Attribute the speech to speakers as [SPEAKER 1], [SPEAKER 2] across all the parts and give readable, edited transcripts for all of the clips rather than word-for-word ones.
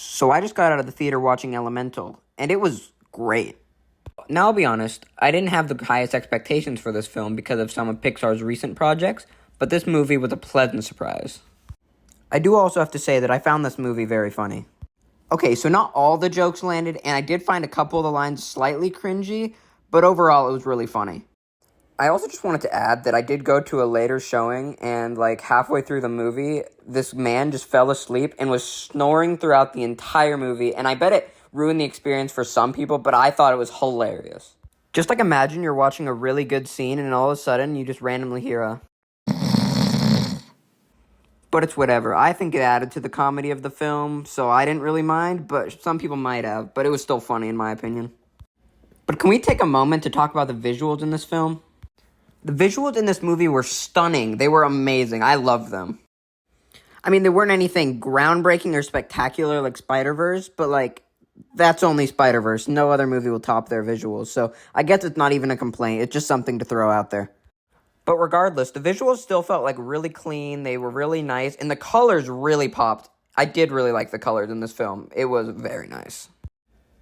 [SPEAKER 1] So I just got out of the theater watching Elemental, and it was great. Now, I'll be honest, I didn't have the highest expectations for this film because of some of Pixar's recent projects, but this movie was a pleasant surprise. I do also have to say that I found this movie very funny. Okay, so not all the jokes landed, and I did find a couple of the lines slightly cringy, but overall it was really funny. I also just wanted to add that I did go to a later showing, and like halfway through the movie, this man just fell asleep and was snoring throughout the entire movie, and I bet it ruined the experience for some people, but I thought it was hilarious. Just like imagine you're watching a really good scene, and all of a sudden you just randomly hear a... But it's whatever. I think it added to the comedy of the film, so I didn't really mind, but some people might have, but it was still funny in my opinion. But can we take a moment to talk about the visuals in this film? The visuals in this movie were stunning. They were amazing. I loved them. I mean, they weren't anything groundbreaking or spectacular like Spider-Verse, but like, that's only Spider-Verse. No other movie will top their visuals, so I guess it's not even a complaint. It's just something to throw out there. But regardless, the visuals still felt like really clean. They were really nice, and the colors really popped. I did really like the colors in this film. It was very nice.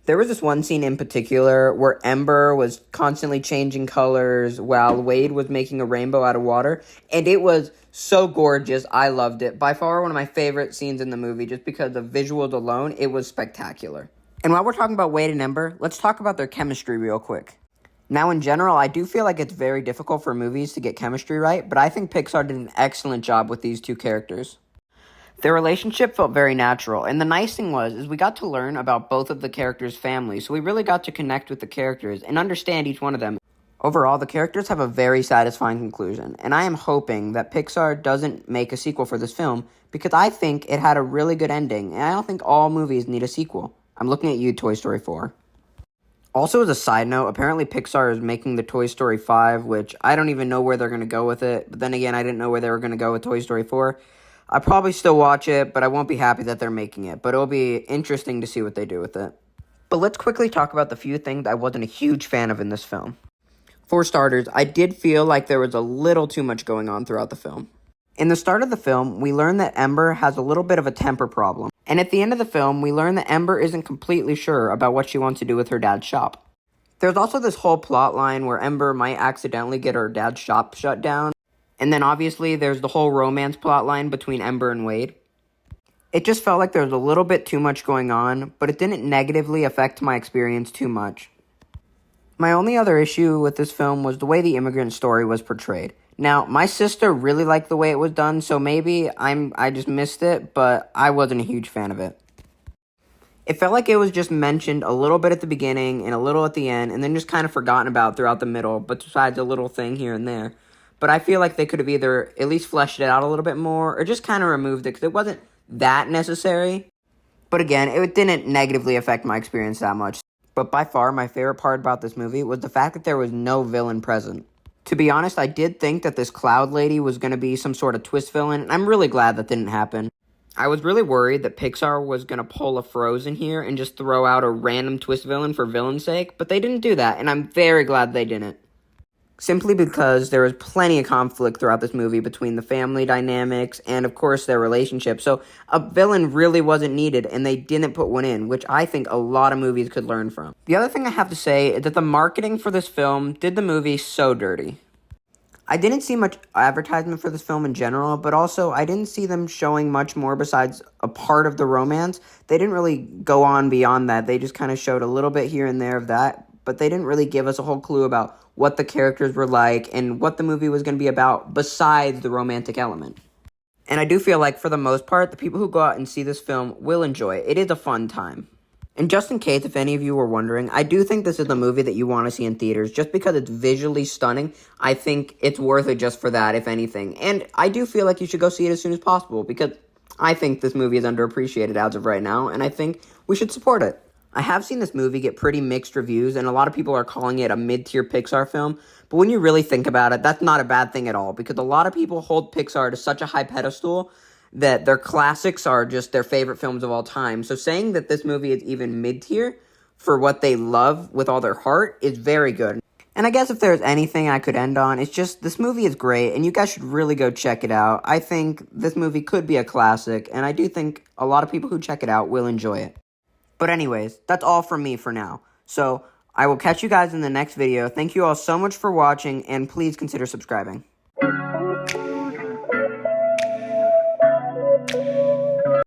[SPEAKER 1] There was this one scene in particular where Ember was constantly changing colors while Wade was making a rainbow out of water, and it was so gorgeous. I loved it. By far one of my favorite scenes in the movie, just because the visuals alone, it was spectacular. And while we're talking about Wade and Ember, let's talk about their chemistry real quick. Now, in general, I do feel like it's very difficult for movies to get chemistry right, but I think Pixar did an excellent job with these two characters. Their relationship felt very natural, and the nice thing is we got to learn about both of the characters' families, so we really got to connect with the characters and understand each one of them. Overall, the characters have a very satisfying conclusion, and I am hoping that Pixar doesn't make a sequel for this film, because I think it had a really good ending, and I don't think all movies need a sequel. I'm looking at you, Toy Story 4. Also, as a side note, apparently Pixar is making the Toy Story 5, which I don't even know where they're going to go with it. But then again, I didn't know where they were going to go with Toy Story 4. I'll probably still watch it, but I won't be happy that they're making it. But it'll be interesting to see what they do with it. But let's quickly talk about the few things I wasn't a huge fan of in this film. For starters, I did feel like there was a little too much going on throughout the film. In the start of the film, we learn that Ember has a little bit of a temper problem. And at the end of the film, we learn that Ember isn't completely sure about what she wants to do with her dad's shop. There's also this whole plot line where Ember might accidentally get her dad's shop shut down. And then obviously there's the whole romance plot line between Ember and Wade. It just felt like there was a little bit too much going on, but it didn't negatively affect my experience too much. My only other issue with this film was the way the immigrant story was portrayed. Now, my sister really liked the way it was done, so maybe I just missed it, but I wasn't a huge fan of it. It felt like it was just mentioned a little bit at the beginning and a little at the end, and then just kind of forgotten about throughout the middle, but besides a little thing here and there. But I feel like they could have either at least fleshed it out a little bit more, or just kind of removed it, because it wasn't that necessary. But again, it didn't negatively affect my experience that much. But by far, my favorite part about this movie was the fact that there was no villain present. To be honest, I did think that this Cloud Lady was going to be some sort of twist villain, and I'm really glad that didn't happen. I was really worried that Pixar was going to pull a Frozen here and just throw out a random twist villain for villain's sake, but they didn't do that, and I'm very glad they didn't. Simply because there was plenty of conflict throughout this movie between the family dynamics and, of course, their relationship, so a villain really wasn't needed, and they didn't put one in, which I think a lot of movies could learn from. The other thing I have to say is that the marketing for this film did the movie so dirty. I didn't see much advertisement for this film in general, but also I didn't see them showing much more besides a part of the romance. They didn't really go on beyond that. They just kind of showed a little bit here and there of that, but they didn't really give us a whole clue about what the characters were like and what the movie was going to be about besides the romantic element. And I do feel like, for the most part, the people who go out and see this film will enjoy it. It is a fun time. And just in case, if any of you were wondering, I do think this is the movie that you want to see in theaters. Just because it's visually stunning, I think it's worth it just for that, if anything. And I do feel like you should go see it as soon as possible, because I think this movie is underappreciated as of right now, and I think we should support it. I have seen this movie get pretty mixed reviews, and a lot of people are calling it a mid-tier Pixar film, but when you really think about it, that's not a bad thing at all, because a lot of people hold Pixar to such a high pedestal that their classics are just their favorite films of all time. So saying that this movie is even mid-tier for what they love with all their heart is very good. And I guess if there's anything I could end on, it's just this movie is great, and you guys should really go check it out. I think this movie could be a classic, and I do think a lot of people who check it out will enjoy it. But anyways, that's all from me for now. So, I will catch you guys in the next video. Thank you all so much for watching, and please consider subscribing.